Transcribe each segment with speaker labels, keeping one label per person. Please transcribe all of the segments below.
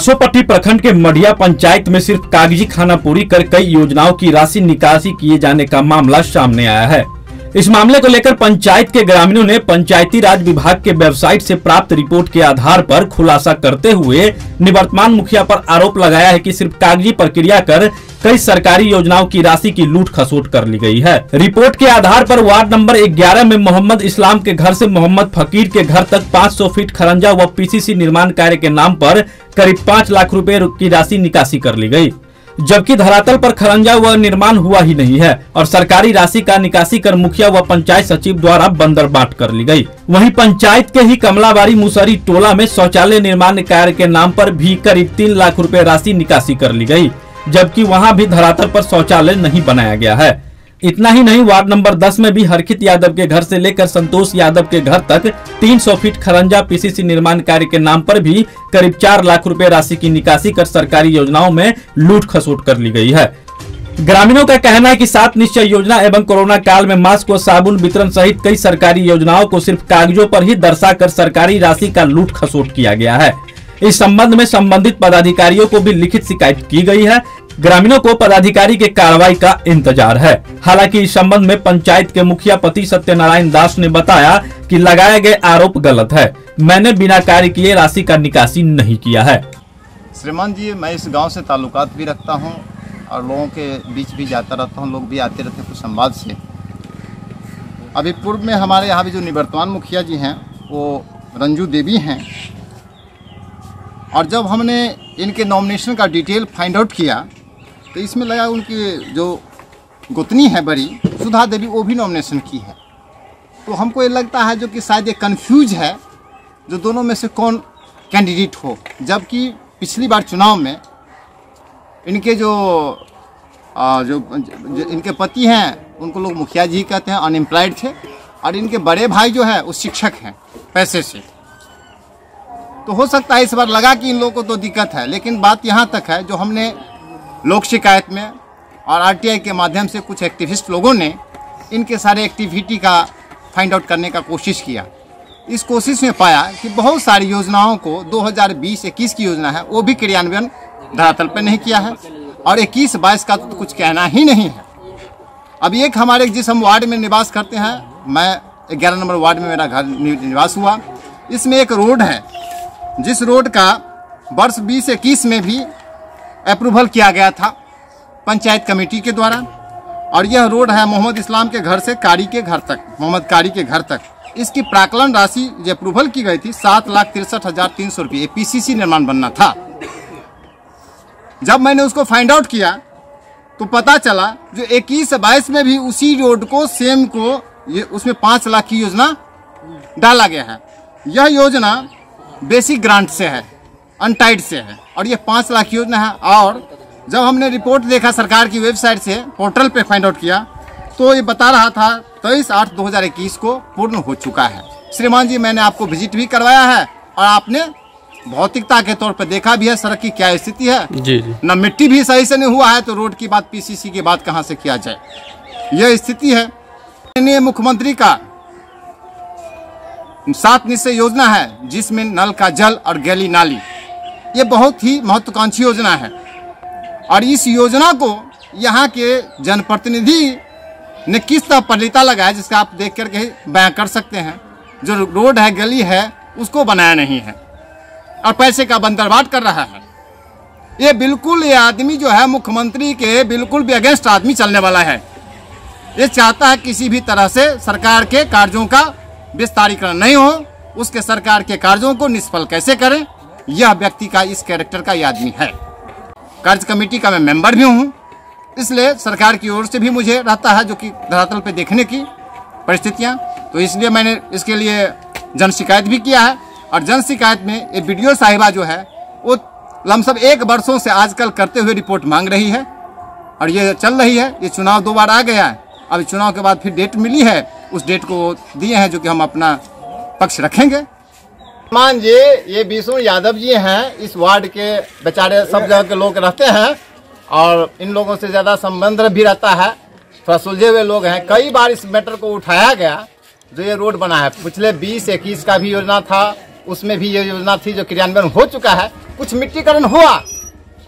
Speaker 1: बासोपट्टी प्रखंड के मढ़िया पंचायत में सिर्फ कागजी खाना पूरी कर कई योजनाओं की राशि निकासी किए जाने का मामला सामने आया है। इस मामले को लेकर पंचायत के ग्रामीणों ने पंचायती राज विभाग के वेबसाइट से प्राप्त रिपोर्ट के आधार पर खुलासा करते हुए निवर्तमान मुखिया पर आरोप लगाया है कि सिर्फ कागजी प्रक्रिया कर कई सरकारी योजनाओं की राशि की लूट खसोट कर ली गई है। रिपोर्ट के आधार पर वार्ड नंबर 11 में मोहम्मद इस्लाम के घर से मोहम्मद फकीर के घर तक 500 फीट खरंजा व पीसीसी निर्माण कार्य के नाम पर करीब 5 लाख रुपए की राशि निकासी कर ली गई, जबकि धरातल पर खरंजा व निर्माण हुआ ही नहीं है और सरकारी राशि का निकासी कर मुखिया व पंचायत सचिव द्वारा बंदर बाट कर ली गई। वहीं पंचायत के ही कमलाबाड़ी मुसरी टोला में शौचालय निर्माण कार्य के नाम पर भी करीब 3 लाख रुपए राशि निकासी कर ली गई, जबकि वहां भी धरातल पर शौचालय नहीं बनाया गया है। इतना ही नहीं, वार्ड नंबर 10 में भी हरखित यादव के घर से लेकर संतोष यादव के घर तक 300 फीट खरंजा पीसीसी निर्माण कार्य के नाम पर भी करीब 4 लाख रुपए राशि की निकासी कर सरकारी योजनाओं में लूट खसोट कर ली गई है। ग्रामीणों का कहना है कि 7 निश्चय योजना एवं कोरोना काल में मास्क व साबुन वितरण सहित कई सरकारी योजनाओं को सिर्फ कागजों पर ही दर्शाकर सरकारी राशि का लूट खसोट किया गया है। इस संबंध में संबंधित पदाधिकारियों को भी लिखित शिकायत की गई है। ग्रामीणों को पदाधिकारी के कार्रवाई का इंतजार है। हालांकि इस संबंध में पंचायत के मुखिया पति सत्यनारायण दास ने बताया कि लगाए गए आरोप गलत है। मैंने बिना कार्य किए राशि का निकासी नहीं किया है।
Speaker 2: श्रीमान जी, मैं इस गांव से ताल्लुकात भी रखता हूं और लोगों के बीच भी जाता रहता हूं, लोग भी आते रहते कुछ संवाद से। अभी पूर्व में हमारे यहाँ भी जो निवर्तमान मुखिया जी हैं वो रंजू देवी हैं, और जब हमने इनके नॉमिनेशन का डिटेल फाइंड आउट किया तो इसमें लगा उनकी जो गोतनी है बड़ी सुधा देवी, वो भी नॉमिनेशन की है। तो हमको ये लगता है जो कि शायद ये कन्फ्यूज है जो दोनों में से कौन कैंडिडेट हो, जबकि पिछली बार चुनाव में इनके जो इनके पति हैं उनको लोग मुखिया जी कहते हैं, अनएम्प्लॉयड थे, और इनके बड़े भाई जो है वो शिक्षक हैं पैसे से। तो हो सकता है इस बार लगा कि इन लोगों को तो दिक्कत है, लेकिन बात यहाँ तक है जो हमने लोक शिकायत में और आरटीआई के माध्यम से कुछ एक्टिविस्ट लोगों ने इनके सारे एक्टिविटी का फाइंड आउट करने का कोशिश किया। इस कोशिश में पाया कि बहुत सारी योजनाओं को 2020-21 की योजना है वो भी क्रियान्वयन धरातल पर नहीं किया है, और 21-22 का तो कुछ कहना ही नहीं है। अभी एक हमारे जिस हम वार्ड में निवास करते हैं, मैं 11 नंबर वार्ड में मेरा घर निवास हुआ, इसमें एक रोड है जिस रोड का वर्ष 2021 में भी अप्रूवल किया गया था पंचायत कमेटी के द्वारा, और यह रोड है मोहम्मद इस्लाम के घर से कारी के घर तक, मोहम्मद कारी के घर तक। इसकी प्राकलन राशि जो अप्रूवल की गई थी 7,63,300 रुपये पीसीसी निर्माण बनना था। जब मैंने उसको फाइंड आउट किया तो पता चला जो 21-22 में भी उसी रोड को सेम को उसमें 5 लाख की योजना डाला गया है। यह योजना बेसिक ग्रांट से है, अनटाइड से है, और ये 5 लाख की योजना है। और जब हमने रिपोर्ट देखा सरकार की वेबसाइट से, पोर्टल पे फाइंड आउट किया, तो ये बता रहा था 23/8/2021 को पूर्ण हो चुका है। श्रीमान जी, मैंने आपको विजिट भी करवाया है और आपने भौतिकता के तौर पर देखा भी है सड़क की क्या स्थिति है। जी। न मिट्टी भी सही से नहीं हुआ है, तो रोड की बात पीसीसी की बात कहाँ से किया जाए, यह स्थिति है। मुख्यमंत्री का 7 निश्चय योजना है जिसमें नल का जल और गली नाली, ये बहुत ही महत्वाकांक्षी योजना है, और इस योजना को यहाँ के जनप्रतिनिधि ने किस तरह परिता लगाया जिसका आप देख करके बयां कर सकते हैं। जो रोड है, गली है, उसको बनाया नहीं है और पैसे का बंदरबाट कर रहा है। ये आदमी जो है मुख्यमंत्री के बिल्कुल भी अगेंस्ट आदमी चलने वाला है। ये चाहता है किसी भी तरह से सरकार के कार्यों का विस्तारीकरण नहीं हो, उसके सरकार के कार्यों को निष्फल कैसे करें, यह व्यक्ति का इस कैरेक्टर का ये आदमी है। कार्य कमेटी का मैं मेंबर भी हूँ, इसलिए सरकार की ओर से भी मुझे रहता है जो कि धरातल पे देखने की परिस्थितियाँ, तो इसलिए मैंने इसके लिए जन शिकायत भी किया है। और जन शिकायत में ये वीडियो साहिबा जो है वो लमसम 1 वर्षों से आजकल करते हुए रिपोर्ट मांग रही है, और ये चल रही है। ये चुनाव 2 बार आ गया है, अभी चुनाव के बाद फिर डेट मिली है, उस डेट को दिए हैं जो कि हम अपना पक्ष रखेंगे। मान जी, ये विष्णु यादव जी हैं, इस वार्ड के बेचारे सब जगह के लोग रहते हैं और इन लोगों से ज़्यादा संबंध भी रहता है, थोड़ा सुलझे हुए लोग हैं। कई बार इस मैटर को उठाया गया जो ये रोड बना है, पिछले 20-21 का भी योजना था, उसमें भी ये योजना थी जो क्रियान्वयन हो चुका है, कुछ मिट्टीकरण हुआ,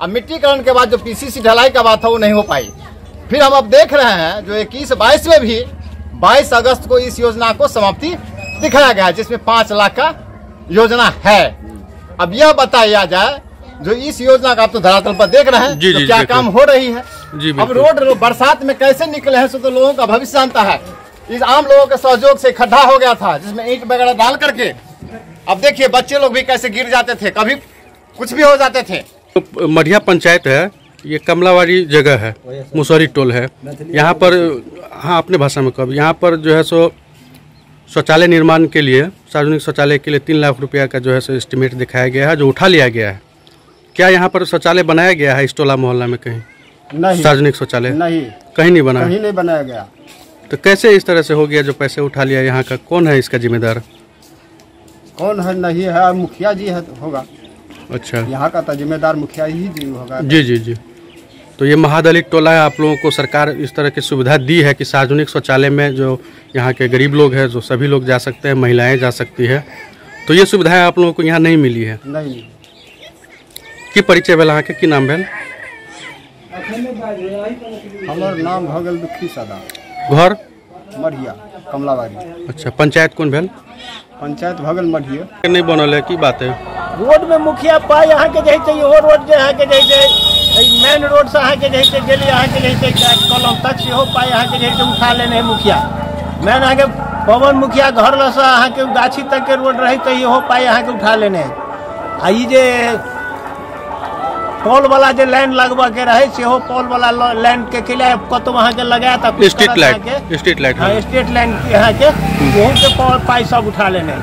Speaker 2: अब मिट्टीकरण के बाद जो पीसीसी ढलाई का बात था वो नहीं हो पाई। फिर हम अब देख रहे हैं जो 21-22 में भी 22 अगस्त को इस योजना को समाप्ति दिखाया गया है, जिसमें 5 लाख का योजना है। अब यह बताया जाए जो इस योजना का आप तो धरातल पर देख रहे हैं तो क्या काम हो रही है। अब रोड बरसात में कैसे निकले हैं सो तो लोगों का भविष्य जानता है। इस आम लोगों के सहयोग से खड्डा हो गया था जिसमें ईंट वगैरह डाल करके, अब देखिए बच्चे लोग भी कैसे गिर जाते थे, कभी कुछ भी हो जाते थे।
Speaker 3: तो मढ़िया पंचायत है, ये कमलावाड़ी जगह है, मुसहरी टोल है। यहाँ पर हाँ अपने भाषा में कब यहाँ पर जो है सो शौचालय निर्माण के लिए, सार्वजनिक शौचालय के लिए 3 लाख रुपया का जो है सो एस्टिमेट दिखाया गया है, जो उठा लिया गया है। क्या यहाँ पर शौचालय बनाया गया है इस टोला मोहल्ला में कहीं?
Speaker 2: नहीं,
Speaker 3: सार्वजनिक शौचालय
Speaker 2: नहीं,
Speaker 3: कहीं नहीं बना,
Speaker 2: कहीं नहीं बनाया गया।
Speaker 3: तो कैसे इस तरह से हो गया जो पैसे उठा लिया? यहाँ का कौन है इसका जिम्मेदार?
Speaker 2: कौन है? नहीं है, मुखिया जी है होगा।
Speaker 3: अच्छा,
Speaker 2: यहाँ का तो जिम्मेदार मुखिया जी होगा।
Speaker 3: जी जी जी। तो ये महादलित टोला है, आप लोगों को सरकार इस तरह की सुविधा दी है कि सार्वजनिक शौचालय में जो यहाँ के गरीब लोग हैं, जो सभी लोग जा सकते हैं, महिलाएं जा सकती है, तो ये सुविधाएं आप लोगों को यहाँ नहीं मिली है?
Speaker 2: नहीं।
Speaker 3: की परिचय भेल? अहाँ के की नाम भेल?
Speaker 2: हमार नाम भगल दुखी सदा,
Speaker 3: घर
Speaker 2: मढ़िया कमलावाड़ी।
Speaker 3: अच्छा, पंचायत कौन भेल?
Speaker 2: पंचायत भगल मढ़िया।
Speaker 3: नहीं बनल है, की बात है?
Speaker 4: रोड में मुखिया पाई यहाँ के जैसे वो रोड जो है के जैसे मेन रोड से यहाँ के जैसे गेली यहाँ के जैसे कलम तक से हो पाई यहाँ के जैसे उठा लेने मुखिया। मैन यहाँ के पवन मुखिया घर लसा यहाँ के गाछी तक के रोड रही तो ये हो पाई यहाँ के उठा लेने। आ जे पोल वाला जो लाइन लगवा के रहे से हो पोल वाला लाइन के किले कत वहाँ के लगाया था
Speaker 3: स्ट्रीट लाइट, स्ट्रीट लाइट,
Speaker 4: हाँ स्ट्रीट लाइन यहाँ के वहीं के पाई सब उठा लेने।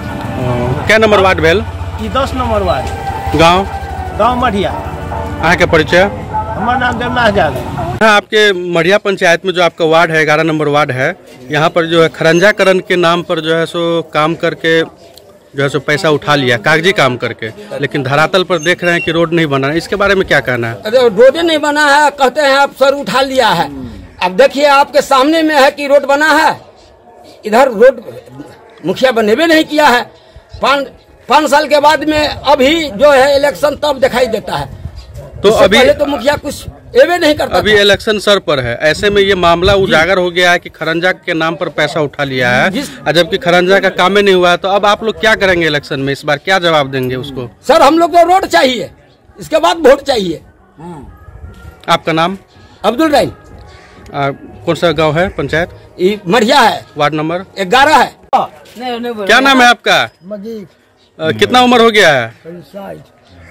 Speaker 3: क्या नंबर वार्ड भेल?
Speaker 4: 10 नंबर वार्ड, गाँव मढ़िया।
Speaker 3: अहाँ के परिचय?
Speaker 4: हमारा नाम देवनाथ यादव।
Speaker 3: आपके मढ़िया पंचायत में जो आपका वार्ड है, 11 नंबर वार्ड है, यहाँ पर जो है खरंजाकरण के नाम पर जो है सो काम करके जो है सो पैसा उठा लिया, कागजी काम करके, लेकिन धरातल पर देख रहे हैं कि रोड नहीं बना है। इसके बारे में क्या कहना है?
Speaker 5: अरे रोड नहीं बना है, कहते हैं आप सर उठा लिया है। अब देखिए आपके सामने में है कि रोड बना है, इधर रोड मुखिया बनेबे नहीं किया है। 5 साल के बाद में अभी जो है इलेक्शन तब दिखाई देता है,
Speaker 3: तो अभी
Speaker 5: पहले तो मुखिया कुछ एवे नहीं करता।
Speaker 3: अभी इलेक्शन सर पर है, ऐसे में ये मामला उजागर हो गया है कि खरंजा के नाम पर पैसा उठा लिया है, जबकि खरंजा का काम ही नहीं हुआ है। तो अब आप लोग क्या करेंगे इलेक्शन में? इस बार क्या जवाब देंगे उसको?
Speaker 5: सर हम लोग को रोड चाहिए, इसके बाद वोट चाहिए।
Speaker 3: आपका नाम?
Speaker 5: अब्दुल रहीम।
Speaker 3: कौन सा गांव है? पंचायत
Speaker 5: मढ़िया है,
Speaker 3: वार्ड नंबर
Speaker 5: 11 है।
Speaker 3: क्या नाम है आपका? कितना उम्र हो गया है?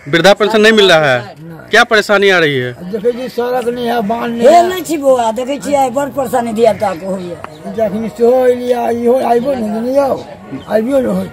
Speaker 3: वृद्धा पेंशन नहीं मिल रहा है? क्या परेशानी आ रही है?
Speaker 6: देखे जी सड़क नहीं है, बांध नहीं छी बउआ, देखे छी बड़ परेशानी दिया ता को होइए। जखनी से हो लिया इहो आइबो नहीं आइबो न हो।